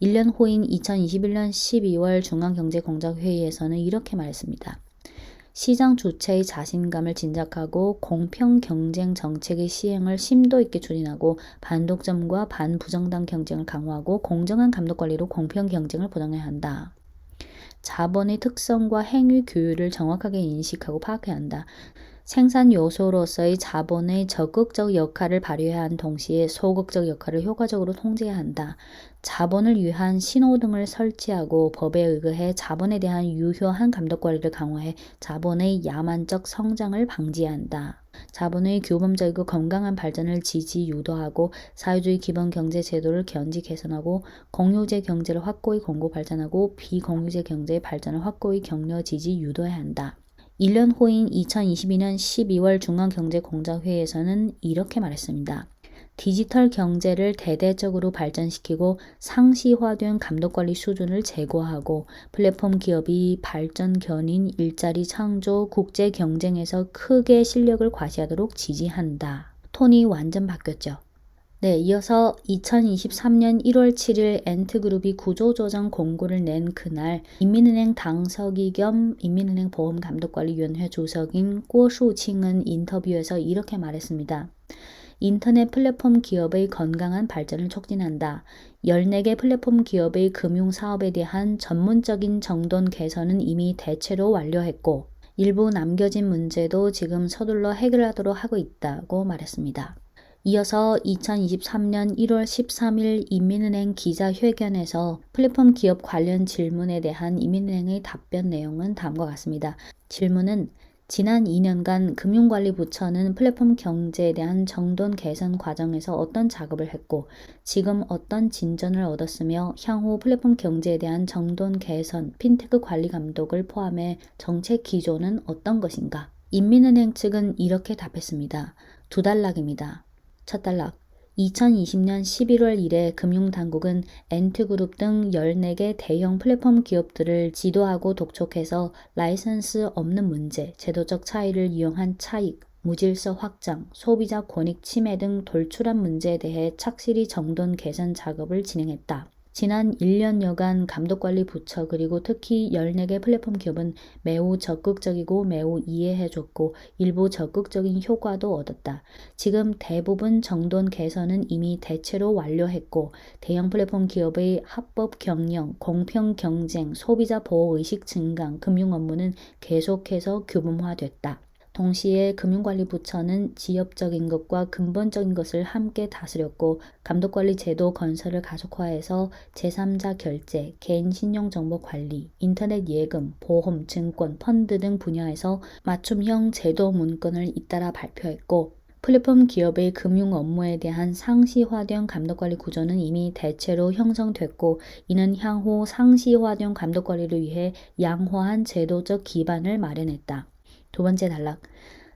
1년 후인 2021년 12월 중앙경제공작회의에서는 이렇게 말했습니다. 시장 주체의 자신감을 진작하고 공평 경쟁 정책의 시행을 심도 있게 추진하고 반독점과 반부정당 경쟁을 강화하고 공정한 감독 관리로 공평 경쟁을 보장해야 한다. 자본의 특성과 행위 규율을 정확하게 인식하고 파악해야 한다. 생산 요소로서의 자본의 적극적 역할을 발휘해야 한 동시에 소극적 역할을 효과적으로 통제해야 한다. 자본을 위한 신호등을 설치하고 법에 의거해 자본에 대한 유효한 감독관리를 강화해 자본의 야만적 성장을 방지해야 한다. 자본의 규범적이고 건강한 발전을 지지 유도하고 사회주의 기본 경제 제도를 견지 개선하고 공유제 경제를 확고히 공고 발전하고 비공유제 경제의 발전을 확고히 격려 지지 유도해야 한다. 1년 후인 2022년 12월 중앙경제공작회의에서는 이렇게 말했습니다. 디지털 경제를 대대적으로 발전시키고 상시화된 감독관리 수준을 제고하고 플랫폼 기업이 발전 견인, 일자리 창조, 국제 경쟁에서 크게 실력을 과시하도록 지지한다. 톤이 완전 바뀌었죠. 네, 이어서 2023년 1월 7일 엔트그룹이 구조조정 공고를 낸 그날 인민은행 당서기 겸 인민은행 보험감독관리위원회 주석인郭树清은 인터뷰에서 이렇게 말했습니다. 인터넷 플랫폼 기업의 건강한 발전을 촉진한다. 14개 플랫폼 기업의 금융사업에 대한 전문적인 정돈 개선은 이미 대체로 완료했고 일부 남겨진 문제도 지금 서둘러 해결하도록 하고 있다고 말했습니다. 이어서 2023년 1월 13일 인민은행 기자회견에서 플랫폼 기업 관련 질문에 대한 인민은행의 답변 내용은 다음과 같습니다. 질문은 지난 2년간 금융관리부처는 플랫폼 경제에 대한 정돈 개선 과정에서 어떤 작업을 했고 지금 어떤 진전을 얻었으며 향후 플랫폼 경제에 대한 정돈 개선, 핀테크 관리 감독을 포함해 정책 기조는 어떤 것인가? 인민은행 측은 이렇게 답했습니다. 두 단락입니다. 첫 단락, 2020년 11월 이래 금융당국은 엔트그룹 등 14개 대형 플랫폼 기업들을 지도하고 독촉해서 라이선스 없는 문제, 제도적 차이를 이용한 차익, 무질서 확장, 소비자 권익 침해 등 돌출한 문제에 대해 착실히 정돈 개선 작업을 진행했다. 지난 1년여간 감독관리부처 그리고 특히 14개 플랫폼 기업은 매우 적극적이고 매우 이해해줬고 일부 적극적인 효과도 얻었다. 지금 대부분 정돈 개선은 이미 대체로 완료했고 대형 플랫폼 기업의 합법 경영, 공평 경쟁, 소비자 보호 의식 증강, 금융 업무는 계속해서 규범화됐다. 동시에 금융관리부처는 지엽적인 것과 근본적인 것을 함께 다스렸고 감독관리 제도 건설을 가속화해서 제3자 결제, 개인 신용정보 관리, 인터넷 예금, 보험, 증권, 펀드 등 분야에서 맞춤형 제도 문건을 잇따라 발표했고 플랫폼 기업의 금융 업무에 대한 상시화된 감독관리 구조는 이미 대체로 형성됐고 이는 향후 상시화된 감독관리를 위해 양호한 제도적 기반을 마련했다. 두 번째 단락.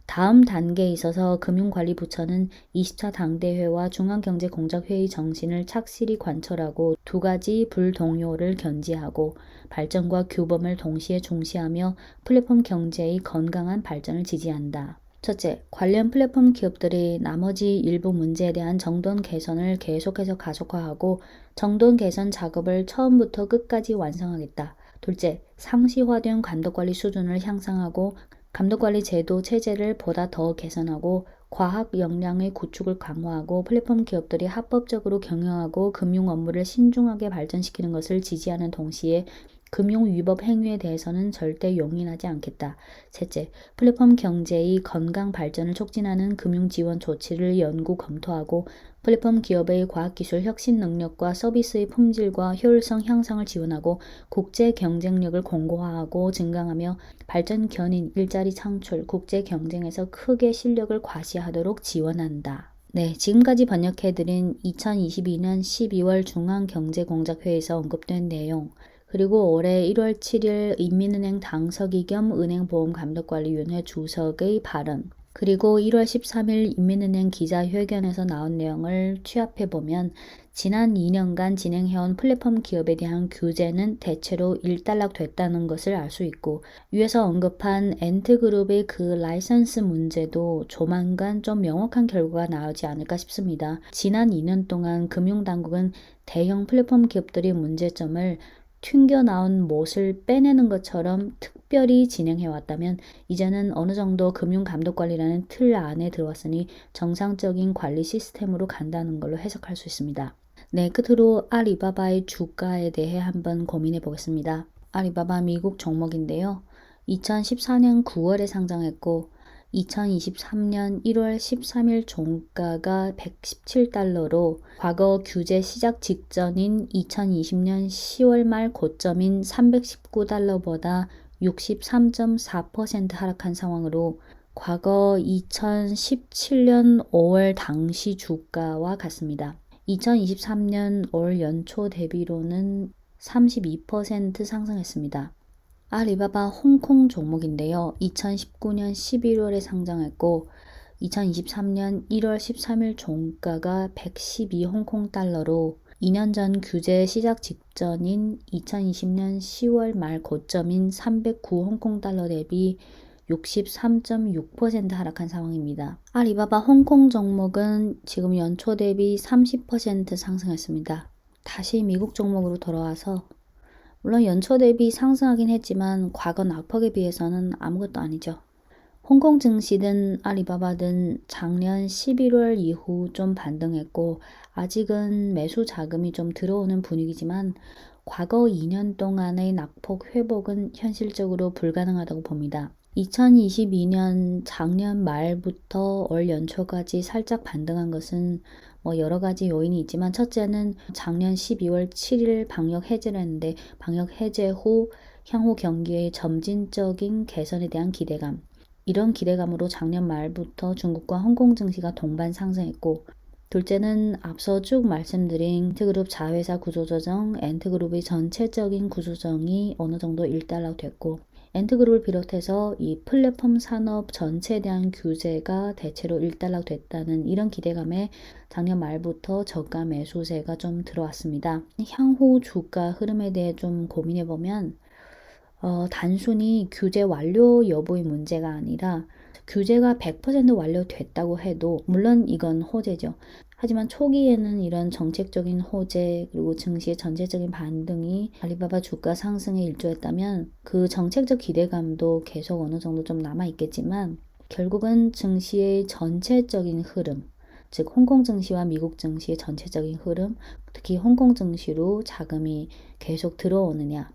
다음 단계에 있어서 금융관리부처는 20차 당대회와 중앙경제공작회의 정신을 착실히 관철하고 두 가지 불동요를 견지하고 발전과 규범을 동시에 중시하며 플랫폼 경제의 건강한 발전을 지지한다. 첫째, 관련 플랫폼 기업들이 나머지 일부 문제에 대한 정돈 개선을 계속해서 가속화하고 정돈 개선 작업을 처음부터 끝까지 완성하겠다. 둘째, 상시화된 감독관리 수준을 향상하고 감독관리 제도 체제를 보다 더 개선하고 과학 역량의 구축을 강화하고 플랫폼 기업들이 합법적으로 경영하고 금융 업무를 신중하게 발전시키는 것을 지지하는 동시에 금융 위법 행위에 대해서는 절대 용인하지 않겠다. 셋째, 플랫폼 경제의 건강 발전을 촉진하는 금융 지원 조치를 연구 검토하고 플랫폼 기업의 과학기술 혁신 능력과 서비스의 품질과 효율성 향상을 지원하고 국제 경쟁력을 공고화하고 증강하며 발전 견인, 일자리 창출, 국제 경쟁에서 크게 실력을 과시하도록 지원한다. 네, 지금까지 번역해드린 2022년 12월 중앙경제공작회의에서 언급된 내용 그리고 올해 1월 7일 인민은행 당서기 겸 은행보험감독관리위원회 주석의 발언 그리고 1월 13일 인민은행 기자회견에서 나온 내용을 취합해보면 지난 2년간 진행해온 플랫폼 기업에 대한 규제는 대체로 일단락됐다는 것을 알 수 있고 위에서 언급한 엔트그룹의 그 라이선스 문제도 조만간 좀 명확한 결과가 나오지 않을까 싶습니다. 지난 2년 동안 금융당국은 대형 플랫폼 기업들의 문제점을 튕겨나온 못을 빼내는 것처럼 특별히 진행해왔다면 이제는 어느 정도 금융감독관리라는 틀 안에 들어왔으니 정상적인 관리 시스템으로 간다는 걸로 해석할 수 있습니다. 네, 끝으로 알리바바의 주가에 대해 한번 고민해 보겠습니다. 알리바바 미국 종목인데요. 2014년 9월에 상장했고 2023년 1월 13일 종가가 117달러로 과거 규제 시작 직전인 2020년 10월 말 고점인 319달러보다 63.4% 하락한 상황으로 과거 2017년 5월 당시 주가와 같습니다. 2023년 올 연초 대비로는 32% 상승했습니다. 알리바바 홍콩 종목인데요. 2019년 11월에 상장했고 2023년 1월 13일 종가가 112 홍콩 달러로 2년 전 규제 시작 직전인 2020년 10월 말 고점인 309 홍콩 달러 대비 63.6% 하락한 상황입니다. 알리바바 홍콩 종목은 지금 연초 대비 30% 상승했습니다. 다시 미국 종목으로 돌아와서 물론 연초 대비 상승하긴 했지만 과거 낙폭에 비해서는 아무것도 아니죠. 홍콩 증시든 알리바바든 작년 11월 이후 좀 반등했고 아직은 매수 자금이 좀 들어오는 분위기지만 과거 2년 동안의 낙폭 회복은 현실적으로 불가능하다고 봅니다. 2022년 작년 말부터 올 연초까지 살짝 반등한 것은 여러 가지 요인이 있지만 첫째는 작년 12월 7일 방역 해제를 했는데 방역 해제 후 향후 경기의 점진적인 개선에 대한 기대감 이런 기대감으로 작년 말부터 중국과 홍콩 증시가 동반 상승했고 둘째는 앞서 쭉 말씀드린 엔트그룹 자회사 구조조정, 엔트그룹의 전체적인 구조조정이 어느 정도 일단락됐고 엔트그룹을 비롯해서 이 플랫폼 산업 전체에 대한 규제가 대체로 일단락됐다는 이런 기대감에 작년 말부터 저가 매수세가 좀 들어왔습니다. 향후 주가 흐름에 대해 좀 고민해보면 단순히 규제 완료 여부의 문제가 아니라 규제가 100% 완료됐다고 해도, 물론 이건 호재죠. 하지만 초기에는 이런 정책적인 호재 그리고 증시의 전체적인 반등이 알리바바 주가 상승에 일조했다면 그 정책적 기대감도 계속 어느 정도 좀 남아있겠지만 결국은 증시의 전체적인 흐름, 즉 홍콩 증시와 미국 증시의 전체적인 흐름, 특히 홍콩 증시로 자금이 계속 들어오느냐,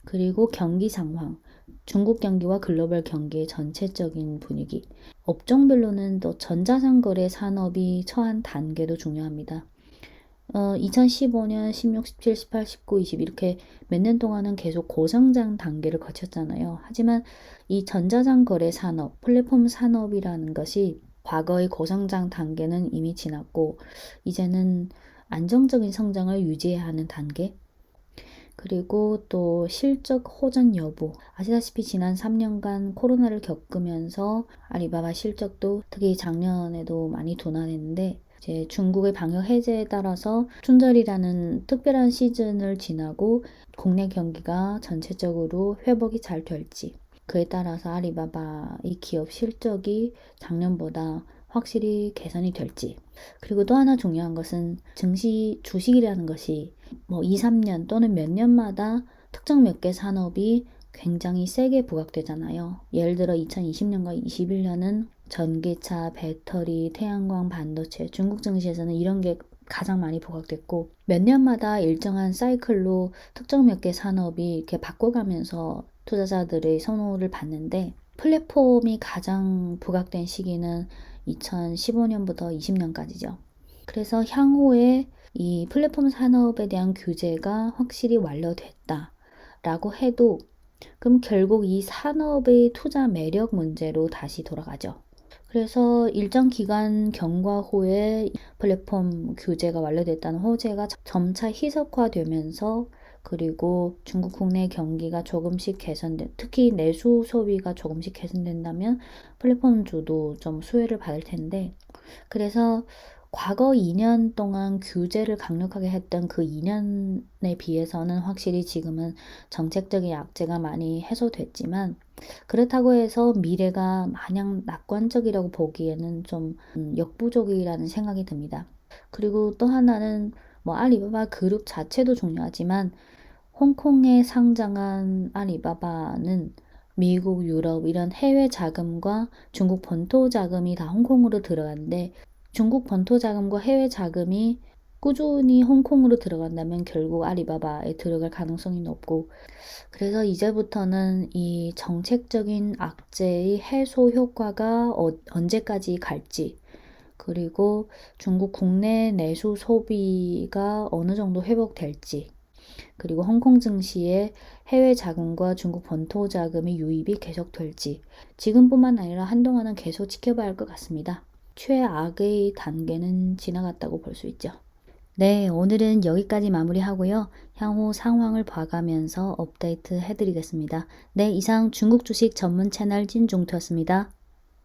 그리고 경기 상황, 중국 경기와 글로벌 경기의 전체적인 분위기, 업종별로는 또 전자상거래 산업이 처한 단계도 중요합니다. 2015년 16, 17, 18, 19, 20 이렇게 몇 년 동안은 계속 고성장 단계를 거쳤잖아요. 하지만 이 전자상거래 산업, 플랫폼 산업이라는 것이 과거의 고성장 단계는 이미 지났고 이제는 안정적인 성장을 유지해야 하는 단계, 그리고 또 실적 호전 여부. 아시다시피 지난 3년간 코로나를 겪으면서 알리바바 실적도 특히 작년에도 많이 둔화했는데 이제 중국의 방역 해제에 따라서 춘절이라는 특별한 시즌을 지나고 국내 경기가 전체적으로 회복이 잘 될지, 그에 따라서 알리바바 이 기업 실적이 작년보다 확실히 개선이 될지. 그리고 또 하나 중요한 것은 증시 주식이라는 것이 뭐 2, 3년 또는 몇 년마다 특정 몇 개 산업이 굉장히 세게 부각되잖아요. 예를 들어 2020년과 21년은 전기차, 배터리, 태양광, 반도체, 중국 증시에서는 이런 게 가장 많이 부각됐고 몇 년마다 일정한 사이클로 특정 몇 개 산업이 이렇게 바꿔가면서 투자자들의 선호를 받는데 플랫폼이 가장 부각된 시기는 2015년부터 20년까지죠. 그래서 향후에 이 플랫폼 산업에 대한 규제가 확실히 완료됐다라고 해도 그럼 결국 이 산업의 투자 매력 문제로 다시 돌아가죠. 그래서 일정 기간 경과 후에 플랫폼 규제가 완료됐다는 호재가 점차 희석화되면서 그리고 중국 국내 경기가 조금씩 개선된, 특히 내수 소비가 조금씩 개선된다면 플랫폼주도 좀 수혜를 받을 텐데, 그래서 과거 2년 동안 규제를 강력하게 했던 그 2년에 비해서는 확실히 지금은 정책적인 약재가 많이 해소됐지만 그렇다고 해서 미래가 마냥 낙관적이라고 보기에는 좀 역부족이라는 생각이 듭니다. 그리고 또 하나는 뭐 알리바바 그룹 자체도 중요하지만 홍콩에 상장한 알리바바는 미국, 유럽 이런 해외 자금과 중국 본토 자금이 다 홍콩으로 들어간데 중국 본토 자금과 해외 자금이 꾸준히 홍콩으로 들어간다면 결국 알리바바에 들어갈 가능성이 높고, 그래서 이제부터는 이 정책적인 악재의 해소 효과가 언제까지 갈지, 그리고 중국 국내 내수 소비가 어느 정도 회복될지, 그리고 홍콩 증시의 해외 자금과 중국 본토 자금의 유입이 계속될지 지금뿐만 아니라 한동안은 계속 지켜봐야 할 것 같습니다. 최악의 단계는 지나갔다고 볼 수 있죠. 네, 오늘은 여기까지 마무리하고요. 향후 상황을 봐가면서 업데이트 해드리겠습니다. 네, 이상 중국 주식 전문 채널 진종투였습니다.